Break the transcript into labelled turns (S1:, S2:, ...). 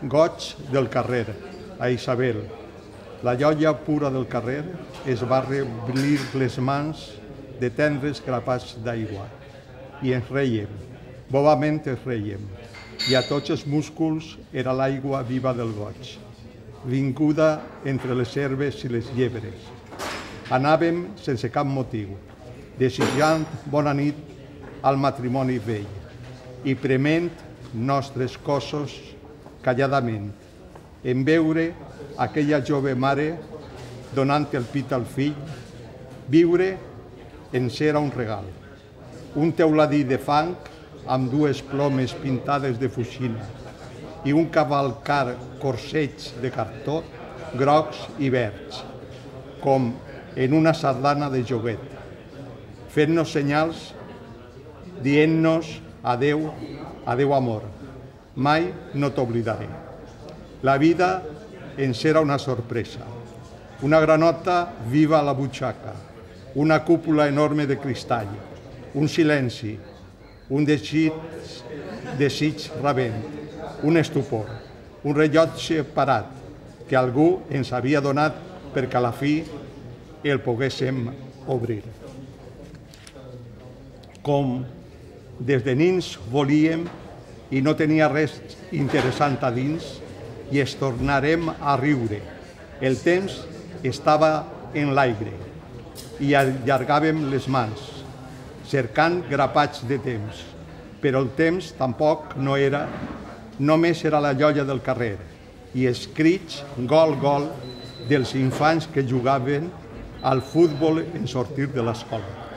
S1: Goig del carrer, a Isabel. La joia pura del carrer es va reblir les mans de tendres grapats d'aigua i ens reiem, bobament ens reiem, i a tots els músculs era l'aigua viva del goig, vinguda entre les herbes i les llebres. Anàvem sense cap motiu, desitjant bona nit al matrimoni vell i prement nostres cossos calladament, en veure aquella jove mare donant el pit al fill. Viure ens era un regal, un teuladí de fang amb dues plomes pintades de fuixina i un cavalcar corsets de cartó grocs i verds, com en una sardana de joguet, fent-nos senyals, dient-nos adeu, adeu amor, mai no t'oblidaré. La vida ens era una sorpresa, una granota viva a la butxaca, una cúpula enorme de cristall, un silenci, un desig rabent, un estupor, un rellotge parat que algú ens havia donat perquè a la fi el poguéssim obrir. Com des de nins volíem i no tenia res interessant a dins, i es tornarem a riure. El temps estava en l'aire i allargàvem les mans, cercant grapats de temps, però el temps tampoc no era, només era la joia del carrer i els crits gol, gol dels infants que jugaven al futbol en sortir de l'escola.